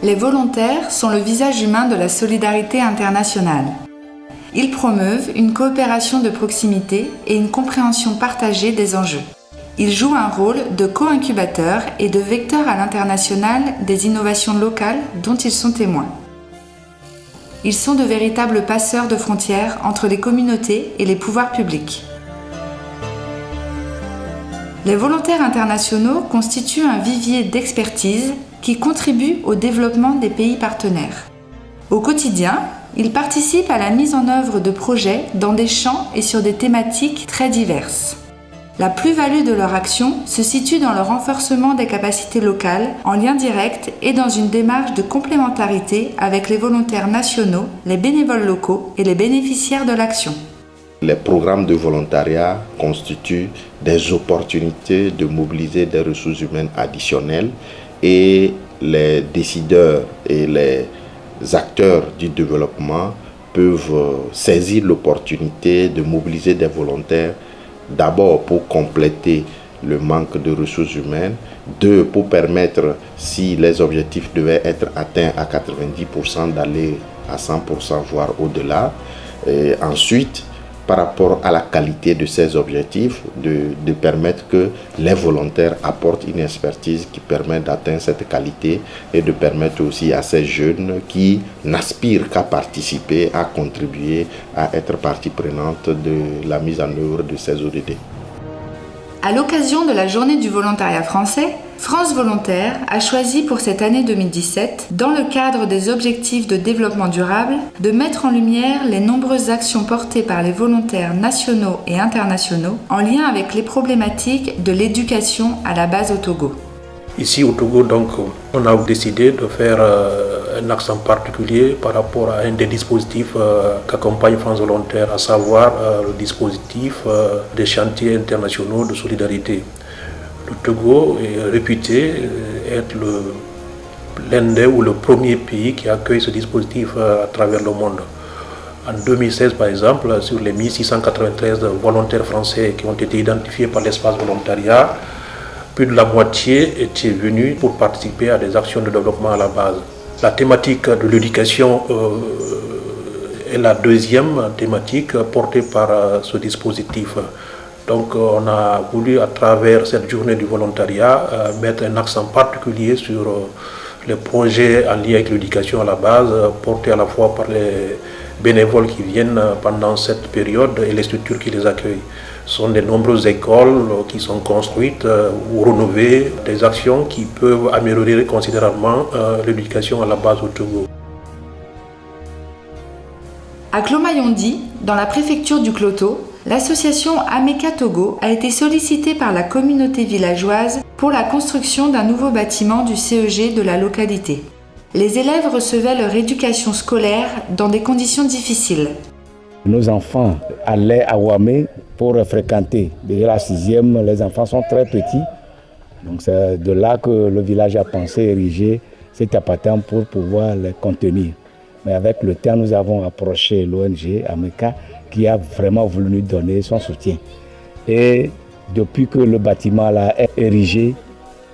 Les volontaires sont le visage humain de la solidarité internationale. Ils promeuvent une coopération de proximité et une compréhension partagée des enjeux. Ils jouent un rôle de co-incubateur et de vecteur à l'international des innovations locales dont ils sont témoins. Ils sont de véritables passeurs de frontières entre les communautés et les pouvoirs publics. Les volontaires internationaux constituent un vivier d'expertise qui contribue au développement des pays partenaires. Au quotidien, ils participent à la mise en œuvre de projets dans des champs et sur des thématiques très diverses. La plus-value de leur action se situe dans le renforcement des capacités locales, en lien direct et dans une démarche de complémentarité avec les volontaires nationaux, les bénévoles locaux et les bénéficiaires de l'action. Les programmes de volontariat constituent des opportunités de mobiliser des ressources humaines additionnelles et les décideurs et les acteurs du développement peuvent saisir l'opportunité de mobiliser des volontaires, d'abord pour compléter le manque de ressources humaines, deux, pour permettre, si les objectifs devaient être atteints à 90%, d'aller à 100%, voire au-delà. Et ensuite, par rapport à la qualité de ces objectifs, de permettre que les volontaires apportent une expertise qui permet d'atteindre cette qualité et de permettre aussi à ces jeunes qui n'aspirent qu'à participer, à contribuer, à être partie prenante de la mise en œuvre de ces ODD. À l'occasion de la Journée du volontariat français, France Volontaire a choisi pour cette année 2017, dans le cadre des objectifs de développement durable, de mettre en lumière les nombreuses actions portées par les volontaires nationaux et internationaux en lien avec les problématiques de l'éducation à la base au Togo. Ici au Togo, donc, on a décidé de faire un accent particulier par rapport à un des dispositifs qu'accompagne France Volontaire, à savoir le dispositif des chantiers internationaux de solidarité. Le Togo est réputé être l'un des ou le premier pays qui accueille ce dispositif à travers le monde. En 2016, par exemple, sur les 1693 volontaires français qui ont été identifiés par l'espace volontariat, plus de la moitié étaient venus pour participer à des actions de développement à la base. La thématique de l'éducation est la deuxième thématique portée par ce dispositif. Donc on a voulu, à travers cette journée du volontariat, mettre un accent particulier sur les projets en lien avec l'éducation à la base, portés à la fois par les bénévoles qui viennent pendant cette période et les structures qui les accueillent. Ce sont de nombreuses écoles qui sont construites ou rénovées, des actions qui peuvent améliorer considérablement l'éducation à la base au Togo. À Clomayondi, dans la préfecture du Kloto, l'association Ameka Togo a été sollicitée par la communauté villageoise pour la construction d'un nouveau bâtiment du CEG de la localité. Les élèves recevaient leur éducation scolaire dans des conditions difficiles. Nos enfants allaient à Ouamé pour fréquenter. Déjà la 6e, les enfants sont très petits. Donc c'est de là que le village a pensé ériger cet appartement pour pouvoir les contenir. Mais avec le temps, nous avons approché l'ONG Ameka qui a vraiment voulu nous donner son soutien. Et depuis que le bâtiment là est érigé,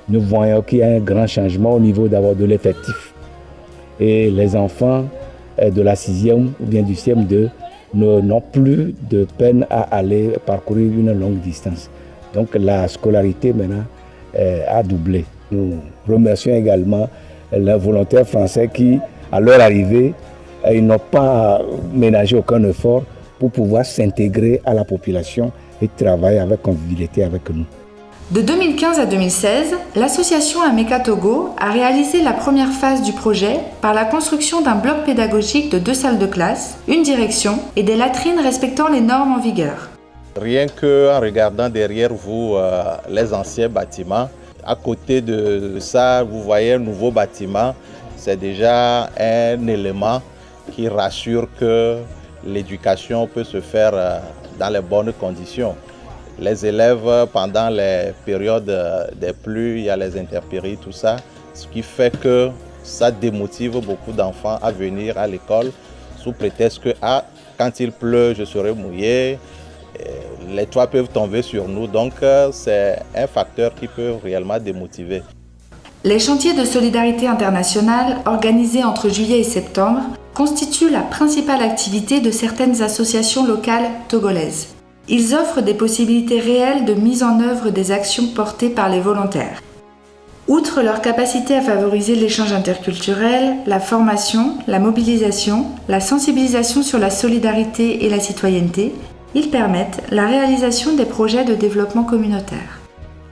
nous voyons qu'il y a un grand changement au niveau d'abord de l'effectif. Et les enfants de la 6e ou bien du CM2 n'ont plus de peine à aller parcourir une longue distance. Donc la scolarité maintenant a doublé. Nous remercions également les volontaires français qui, à leur arrivée, ils n'ont pas ménagé aucun effort pour pouvoir s'intégrer à la population et travailler avec convivialité avec nous. De 2015 à 2016, l'association Ameka Togo a réalisé la première phase du projet par la construction d'un bloc pédagogique de 2 salles de classe, une direction et des latrines respectant les normes en vigueur. Rien qu'en regardant derrière vous les anciens bâtiments, à côté de ça, vous voyez un nouveau bâtiment. C'est déjà un élément qui rassure que l'éducation peut se faire dans les bonnes conditions. Les élèves, pendant les périodes des pluies, il y a les intempéries, tout ça, ce qui fait que ça démotive beaucoup d'enfants à venir à l'école sous prétexte que quand il pleut, je serai mouillé, les toits peuvent tomber sur nous, donc c'est un facteur qui peut réellement démotiver. Les chantiers de solidarité internationale, organisés entre juillet et septembre, constituent la principale activité de certaines associations locales togolaises. Ils offrent des possibilités réelles de mise en œuvre des actions portées par les volontaires. Outre leur capacité à favoriser l'échange interculturel, la formation, la mobilisation, la sensibilisation sur la solidarité et la citoyenneté, ils permettent la réalisation des projets de développement communautaire.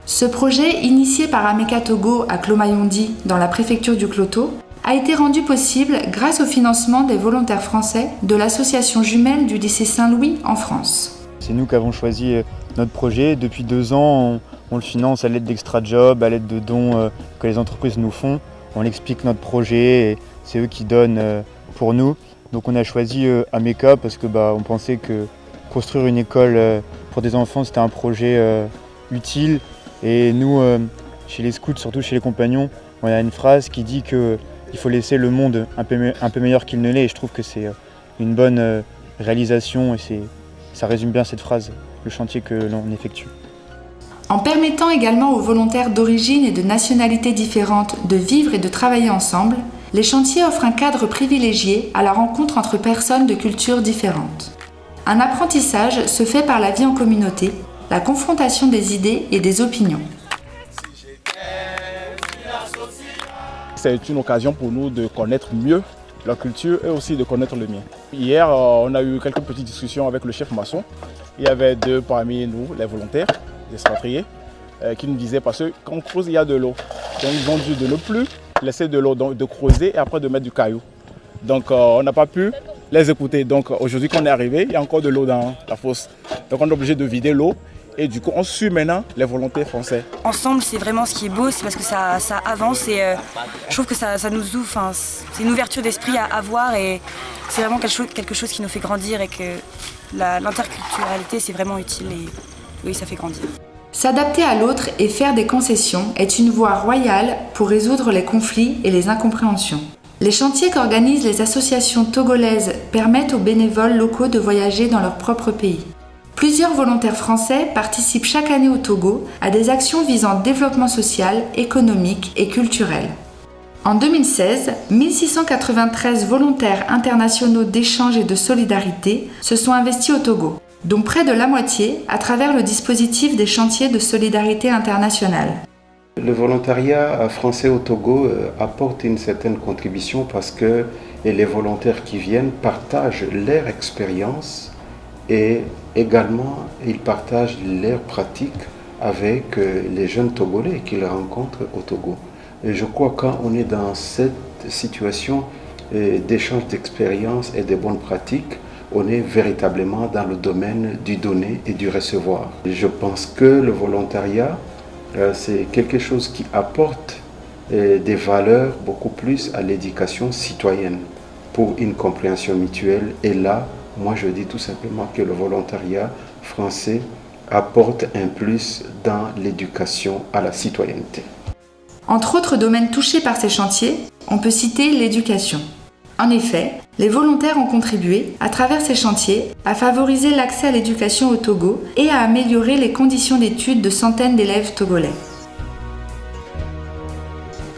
Ce projet, initié par Ameka Togo à Clo-Mayondi, dans la préfecture du Kloto, a été rendu possible grâce au financement des volontaires français de l'association jumelle du lycée Saint-Louis en France. C'est nous qui avons choisi notre projet. Depuis 2 ans, on le finance à l'aide d'extra-jobs, à l'aide de dons que les entreprises nous font. On explique notre projet et c'est eux qui donnent pour nous. Donc on a choisi Ameka parce que on pensait que construire une école pour des enfants, c'était un projet utile. Et nous, chez les scouts, surtout chez les compagnons, on a une phrase qui dit qu'il faut laisser le monde un peu meilleur qu'il ne l'est. Et je trouve que c'est une bonne réalisation et ça résume bien cette phrase, le chantier que l'on effectue. En permettant également aux volontaires d'origine et de nationalités différentes de vivre et de travailler ensemble, les chantiers offrent un cadre privilégié à la rencontre entre personnes de cultures différentes. Un apprentissage se fait par la vie en communauté, la confrontation des idées et des opinions. C'est une occasion pour nous de connaître mieux leur culture et aussi de connaître le mien. Hier, on a eu quelques petites discussions avec le chef maçon. Il y avait 2 parmi nous, les volontaires, les expatriés, qui nous disaient parce que quand on creuse, il y a de l'eau. Donc ils ont dû de ne plus laisser de l'eau, donc de creuser et après de mettre du caillou. Donc on n'a pas pu les écouter. Donc aujourd'hui quand on est arrivé, il y a encore de l'eau dans la fosse. Donc on est obligé de vider l'eau. Et du coup, on suit maintenant les volontaires français. Ensemble, c'est vraiment ce qui est beau, c'est parce que ça avance et je trouve que ça nous ouvre, c'est une ouverture d'esprit à avoir et c'est vraiment quelque chose qui nous fait grandir et que l'interculturalité, c'est vraiment utile et oui, ça fait grandir. S'adapter à l'autre et faire des concessions est une voie royale pour résoudre les conflits et les incompréhensions. Les chantiers qu'organisent les associations togolaises permettent aux bénévoles locaux de voyager dans leur propre pays. Plusieurs volontaires français participent chaque année au Togo à des actions visant développement social, économique et culturel. En 2016, 1693 volontaires internationaux d'échange et de solidarité se sont investis au Togo, dont près de la moitié à travers le dispositif des chantiers de solidarité internationale. Le volontariat français au Togo apporte une certaine contribution parce que les volontaires qui viennent partagent leur expérience et également ils partagent leurs pratiques avec les jeunes Togolais qu'ils rencontrent au Togo. Et je crois que quand on est dans cette situation d'échange d'expériences et de bonnes pratiques, on est véritablement dans le domaine du donner et du recevoir. Et je pense que le volontariat, c'est quelque chose qui apporte des valeurs beaucoup plus à l'éducation citoyenne pour une compréhension mutuelle. Et là, moi je dis tout simplement que le volontariat français apporte un plus dans l'éducation à la citoyenneté. Entre autres domaines touchés par ces chantiers, on peut citer l'éducation. En effet, les volontaires ont contribué, à travers ces chantiers, à favoriser l'accès à l'éducation au Togo et à améliorer les conditions d'études de centaines d'élèves togolais.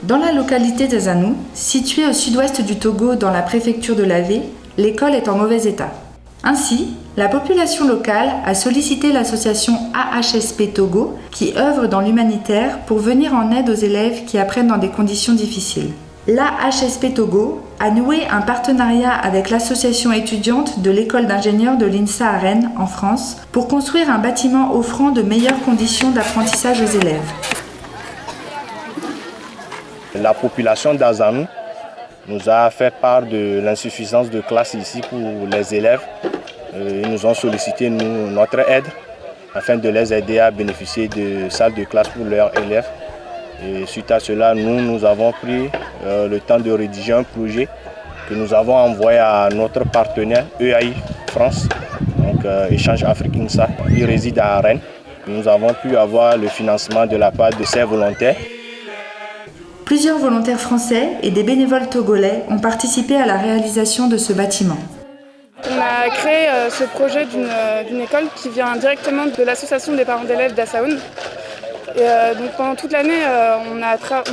Dans la localité de Zanou, située au sud-ouest du Togo dans la préfecture de Lavé, l'école est en mauvais état. Ainsi, la population locale a sollicité l'association AHSP Togo qui œuvre dans l'humanitaire pour venir en aide aux élèves qui apprennent dans des conditions difficiles. L'AHSP Togo a noué un partenariat avec l'association étudiante de l'école d'ingénieurs de l'INSA à Rennes, en France, pour construire un bâtiment offrant de meilleures conditions d'apprentissage aux élèves. La population d'Azanou nous a fait part de l'insuffisance de classes ici pour les élèves. Ils nous ont sollicité notre aide afin de les aider à bénéficier de salles de classe pour leurs élèves. Et suite à cela, nous avons pris le temps de rédiger un projet que nous avons envoyé à notre partenaire EAI France, donc Échange Afrique INSA. Il réside à Rennes. Nous avons pu avoir le financement de la part de ces volontaires. Plusieurs volontaires français et des bénévoles togolais ont participé à la réalisation de ce bâtiment. On a créé ce projet d'une école qui vient directement de l'association des parents d'élèves d'Assaoun. Et donc pendant toute l'année, on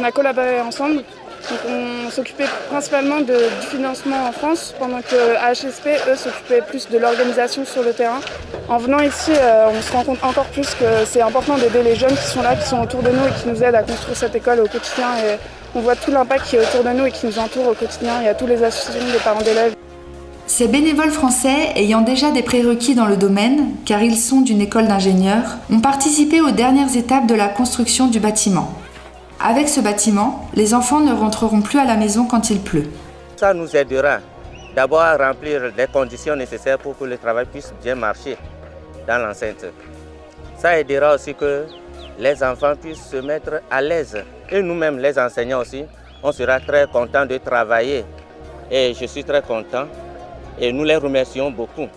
a collaboré ensemble. Donc on s'occupait principalement du financement en France, pendant que HSP, eux, s'occupaient plus de l'organisation sur le terrain. En venant ici, on se rend compte encore plus que c'est important d'aider les jeunes qui sont là, qui sont autour de nous et qui nous aident à construire cette école au quotidien. Et on voit tout l'impact qui est autour de nous et qui nous entoure au quotidien. Il y a toutes les associations des parents d'élèves. Ces bénévoles français, ayant déjà des prérequis dans le domaine, car ils sont d'une école d'ingénieurs, ont participé aux dernières étapes de la construction du bâtiment. Avec ce bâtiment, les enfants ne rentreront plus à la maison quand il pleut. Ça nous aidera d'abord à remplir les conditions nécessaires pour que le travail puisse bien marcher dans l'enceinte. Ça aidera aussi que les enfants puissent se mettre à l'aise. Et nous-mêmes, les enseignants aussi, on sera très contents de travailler. Et je suis très content et nous les remercions beaucoup.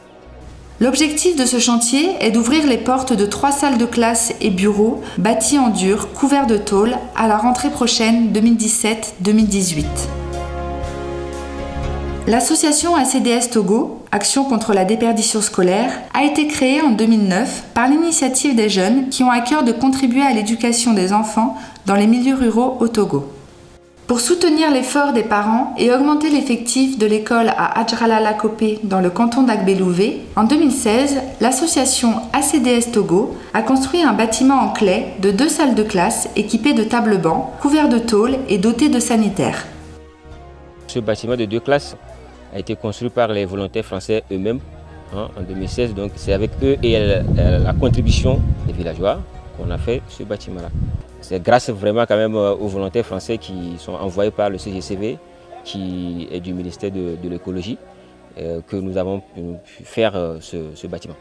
L'objectif de ce chantier est d'ouvrir les portes de 3 salles de classe et bureaux bâtis en dur, couverts de tôle, à la rentrée prochaine 2017-2018. L'association ACDS Togo, Action contre la déperdition scolaire, a été créée en 2009 par l'initiative des jeunes qui ont à cœur de contribuer à l'éducation des enfants dans les milieux ruraux au Togo. Pour soutenir l'effort des parents et augmenter l'effectif de l'école à Adjrala-Lakopé dans le canton d'Agbélouvé, en 2016, l'association ACDS Togo a construit un bâtiment en claie de 2 salles de classe équipées de tables-bancs, couverts de tôle et dotés de sanitaires. Ce bâtiment de 2 classes a été construit par les volontaires français eux-mêmes en 2016. Donc c'est avec eux et la contribution des villageois qu'on a fait ce bâtiment-là. C'est grâce vraiment quand même aux volontaires français qui sont envoyés par le CGCV, qui est du ministère de l'écologie, que nous avons pu faire ce bâtiment.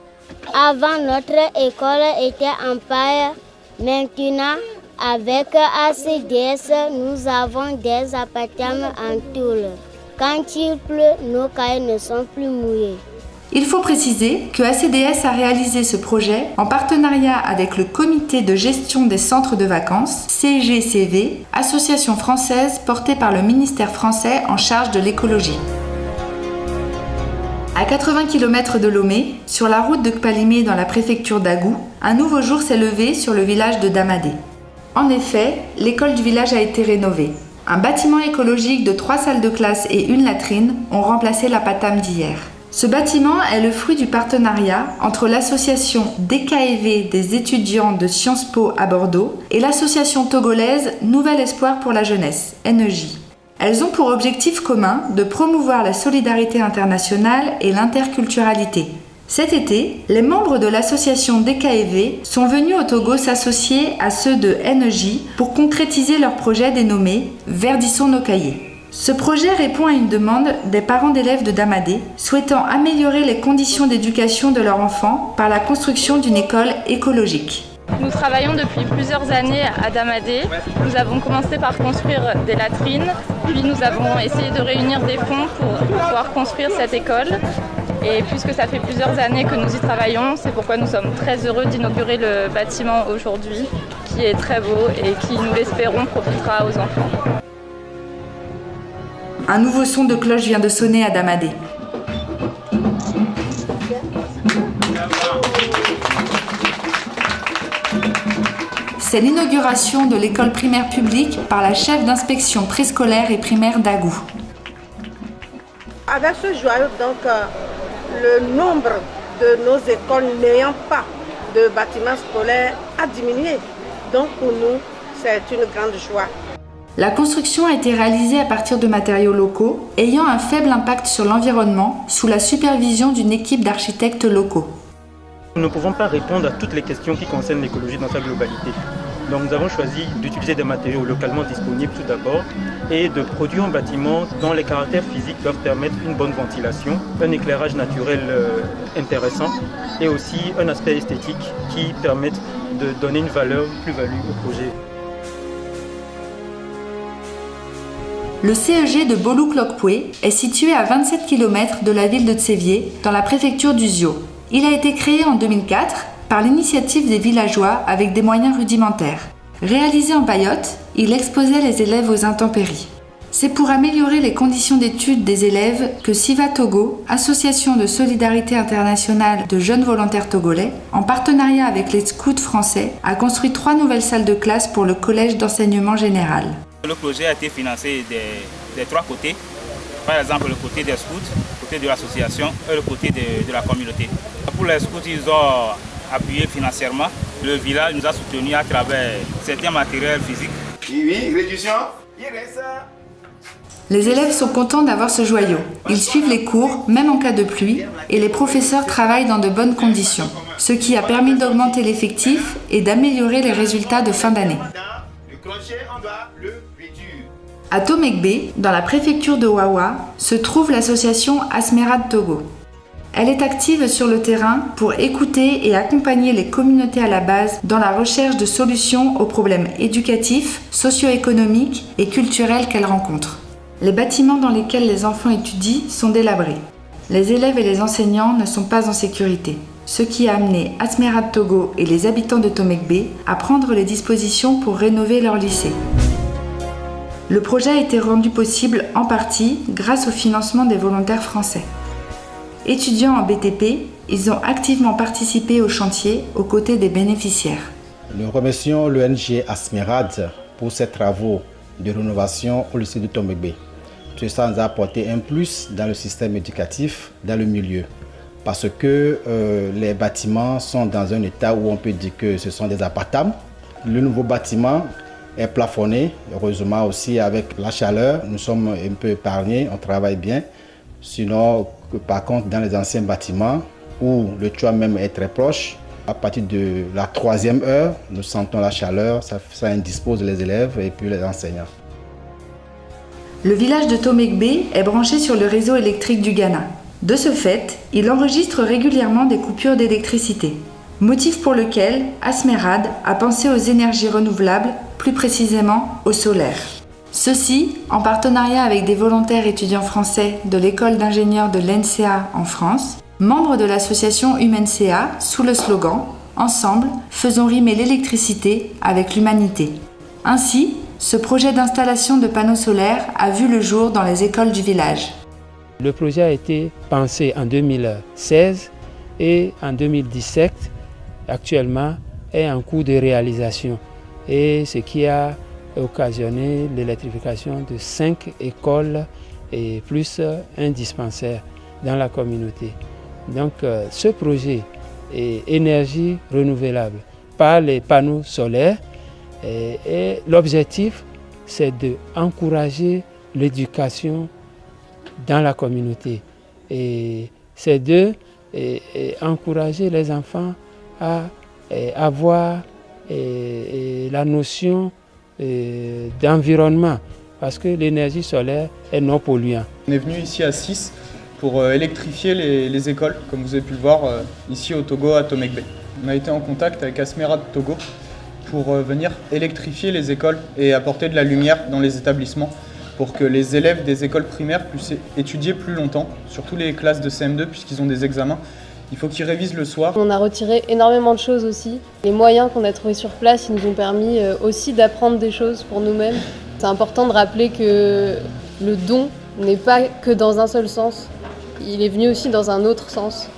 Avant, notre école était en paille. Maintenant, avec ACDS, nous avons des appartements en tôle. Quand il pleut, nos cahiers ne sont plus mouillés. Il faut préciser que ACDS a réalisé ce projet en partenariat avec le Comité de gestion des centres de vacances, CGCV, association française portée par le ministère français en charge de l'écologie. À 80 km de Lomé, sur la route de Kpalimé dans la préfecture d'Agou, un nouveau jour s'est levé sur le village de Damadé. En effet, l'école du village a été rénovée. Un bâtiment écologique de 3 salles de classe et une latrine ont remplacé la patame d'hier. Ce bâtiment est le fruit du partenariat entre l'association DKEV des étudiants de Sciences Po à Bordeaux et l'association togolaise Nouvel Espoir pour la Jeunesse, NEJ. Elles ont pour objectif commun de promouvoir la solidarité internationale et l'interculturalité. Cet été, les membres de l'association DKEV sont venus au Togo s'associer à ceux de NEJ pour concrétiser leur projet dénommé « Verdissons nos cahiers ». Ce projet répond à une demande des parents d'élèves de Damadé souhaitant améliorer les conditions d'éducation de leurs enfants par la construction d'une école écologique. Nous travaillons depuis plusieurs années à Damadé. Nous avons commencé par construire des latrines, puis nous avons essayé de réunir des fonds pour pouvoir construire cette école. Et puisque ça fait plusieurs années que nous y travaillons, c'est pourquoi nous sommes très heureux d'inaugurer le bâtiment aujourd'hui, qui est très beau et qui, nous l'espérons, profitera aux enfants. Un nouveau son de cloche vient de sonner à Damadé. C'est l'inauguration de l'école primaire publique par la chef d'inspection préscolaire et primaire d'Agou. Avec ce joyau, donc, le nombre de nos écoles n'ayant pas de bâtiments scolaires a diminué. Donc pour nous, c'est une grande joie. La construction a été réalisée à partir de matériaux locaux, ayant un faible impact sur l'environnement, sous la supervision d'une équipe d'architectes locaux. Nous ne pouvons pas répondre à toutes les questions qui concernent l'écologie dans sa globalité. Donc nous avons choisi d'utiliser des matériaux localement disponibles tout d'abord et de produire un bâtiment dont les caractères physiques doivent permettre une bonne ventilation, un éclairage naturel intéressant et aussi un aspect esthétique qui permette de donner une valeur, une plus-value au projet. Le CEG de Bolouk-Lokpoué est situé à 27 km de la ville de Tsévié, dans la préfecture du Zio. Il a été créé en 2004 par l'initiative des villageois avec des moyens rudimentaires. Réalisé en paillote, il exposait les élèves aux intempéries. C'est pour améliorer les conditions d'études des élèves que Siva Togo, association de solidarité internationale de jeunes volontaires togolais, en partenariat avec les scouts français, a construit 3 nouvelles salles de classe pour le collège d'enseignement général. Le projet a été financé des 3 côtés. Par exemple, le côté des scouts, le côté de l'association et le côté de la communauté. Pour les scouts, ils ont appuyé financièrement. Le village nous a soutenus à travers certains matériels physiques. Oui, réduction. Il reste. Les élèves sont contents d'avoir ce joyau. Ils suivent les cours, même en cas de pluie, et les professeurs travaillent dans de bonnes conditions, ce qui a permis d'augmenter l'effectif et d'améliorer les résultats de fin d'année. À Tomekbe, dans la préfecture de Wawa, se trouve l'association Asmerad Togo. Elle est active sur le terrain pour écouter et accompagner les communautés à la base dans la recherche de solutions aux problèmes éducatifs, socio-économiques et culturels qu'elles rencontrent. Les bâtiments dans lesquels les enfants étudient sont délabrés. Les élèves et les enseignants ne sont pas en sécurité, ce qui a amené Asmerad Togo et les habitants de Tomekbe à prendre les dispositions pour rénover leur lycée. Le projet a été rendu possible en partie grâce au financement des volontaires français. Étudiants en BTP, ils ont activement participé au chantier aux côtés des bénéficiaires. Nous remercions l'ONG Asmerad pour ses travaux de rénovation au lycée de Tomekbe. Tout ça nous a apporté un plus dans le système éducatif, dans le milieu. Parce que les bâtiments sont dans un état où on peut dire que ce sont des appartements. Le nouveau bâtiment est plafonné. Heureusement aussi avec la chaleur, nous sommes un peu épargnés, on travaille bien. Sinon, par contre, dans les anciens bâtiments où le toit même est très proche, à partir de la 3e heure, nous sentons la chaleur, ça indispose les élèves et puis les enseignants. Le village de Tomekbe est branché sur le réseau électrique du Ghana. De ce fait, il enregistre régulièrement des coupures d'électricité, motif pour lequel Asmerad a pensé aux énergies renouvelables, plus précisément au solaire. Ceci, en partenariat avec des volontaires étudiants français de l'école d'ingénieurs de l'ENSEA en France, membres de l'association HumanCA sous le slogan « Ensemble, faisons rimer l'électricité avec l'humanité ». Ainsi, ce projet d'installation de panneaux solaires a vu le jour dans les écoles du village. Le projet a été pensé en 2016 et en 2017, actuellement, est en cours de réalisation. Et ce qui a occasionné l'électrification de 5 écoles et plus un dispensaire dans la communauté. Donc ce projet est énergie renouvelable par les panneaux solaires et l'objectif c'est d'encourager l'éducation dans la communauté et c'est d'encourager les enfants à avoir la notion d'environnement parce que l'énergie solaire est non polluante. On est venu ici à 6 pour électrifier les écoles, comme vous avez pu le voir ici au Togo, à Tomekbe. On a été en contact avec Asmerad Togo pour venir électrifier les écoles et apporter de la lumière dans les établissements pour que les élèves des écoles primaires puissent étudier plus longtemps, surtout les classes de CM2 puisqu'ils ont des examens. Il faut qu'ils révisent le soir. On a retiré énormément de choses aussi. Les moyens qu'on a trouvés sur place, ils nous ont permis aussi d'apprendre des choses pour nous-mêmes. C'est important de rappeler que le don n'est pas que dans un seul sens. Il est venu aussi dans un autre sens.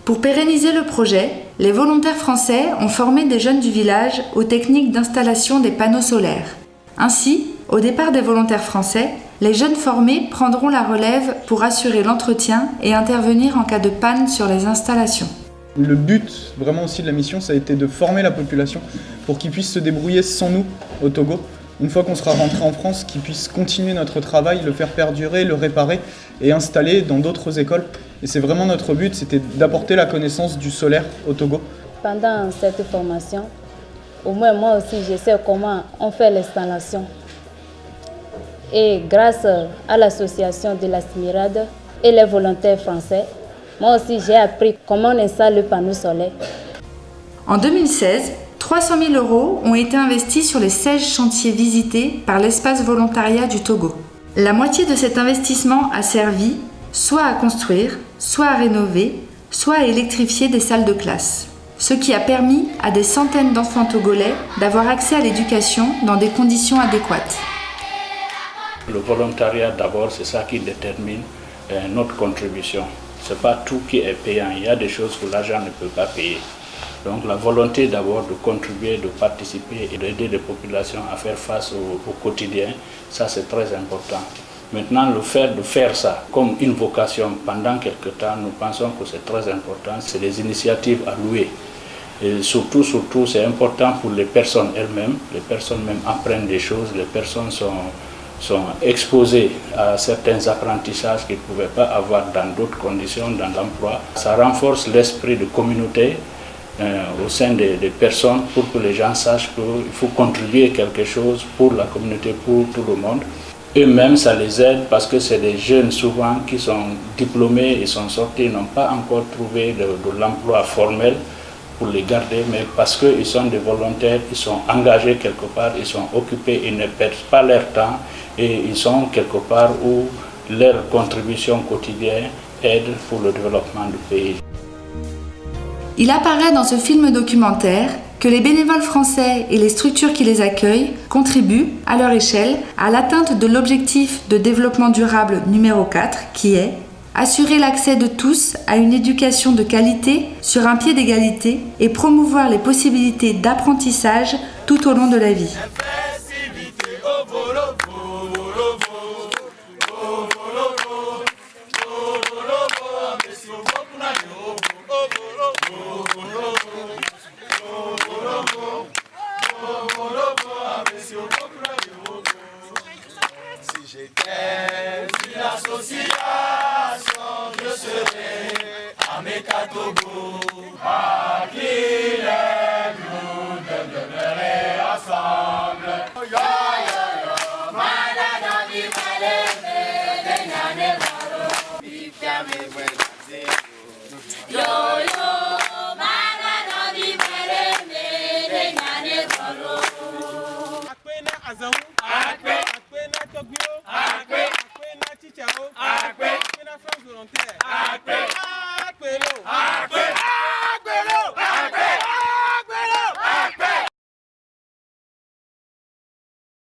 Pour pérenniser le projet, les volontaires français ont formé des jeunes du village aux techniques d'installation des panneaux solaires. Ainsi, au départ des volontaires français, les jeunes formés prendront la relève pour assurer l'entretien et intervenir en cas de panne sur les installations. Le but vraiment aussi de la mission, ça a été de former la population pour qu'ils puissent se débrouiller sans nous au Togo. Une fois qu'on sera rentré en France, qu'ils puissent continuer notre travail, le faire perdurer, le réparer et installer dans d'autres écoles. Et c'est vraiment notre but, c'était d'apporter la connaissance du solaire au Togo. Pendant cette formation, au moins moi aussi je sais comment on fait l'installation. Et grâce à l'association de l'Asmerad et les volontaires français, moi aussi j'ai appris comment on installe le panneau solaire. En 2016, 300 000 € ont été investis sur les 16 chantiers visités par l'espace volontariat du Togo. La moitié de cet investissement a servi soit à construire, soit à rénover, soit à électrifier des salles de classe. Ce qui a permis à des centaines d'enfants togolais d'avoir accès à l'éducation dans des conditions adéquates. Le volontariat d'abord, c'est ça qui détermine notre contribution. Ce n'est pas tout qui est payant, il y a des choses que l'argent ne peut pas payer. Donc la volonté d'abord de contribuer, de participer et d'aider les populations à faire face au quotidien, ça c'est très important. Maintenant, le fait de faire ça comme une vocation pendant quelque temps, nous pensons que c'est très important. C'est des initiatives à louer. Et surtout, c'est important pour les personnes elles-mêmes. Les personnes même apprennent des choses, les personnes sont exposées à certains apprentissages qu'ils ne pouvaient pas avoir dans d'autres conditions, dans l'emploi. Ça renforce l'esprit de communauté au sein des personnes pour que les gens sachent qu'il faut contribuer quelque chose pour la communauté, pour tout le monde. Eux-mêmes, ça les aide parce que c'est des jeunes souvent qui sont diplômés, ils sont sortis, ils n'ont pas encore trouvé de l'emploi formel pour les garder, mais parce qu'ils sont des volontaires, ils sont engagés quelque part, ils sont occupés, ils ne perdent pas leur temps et ils sont quelque part où leur contribution quotidienne aide pour le développement du pays. Il apparaît dans ce film documentaire que les bénévoles français et les structures qui les accueillent contribuent, à leur échelle, à l'atteinte de l'objectif de développement durable numéro 4, qui est assurer l'accès de tous à une éducation de qualité sur un pied d'égalité et promouvoir les possibilités d'apprentissage tout au long de la vie. Si j'étais une association, je serais à Mekatogo. À qui les nous demeurer ensemble. Azam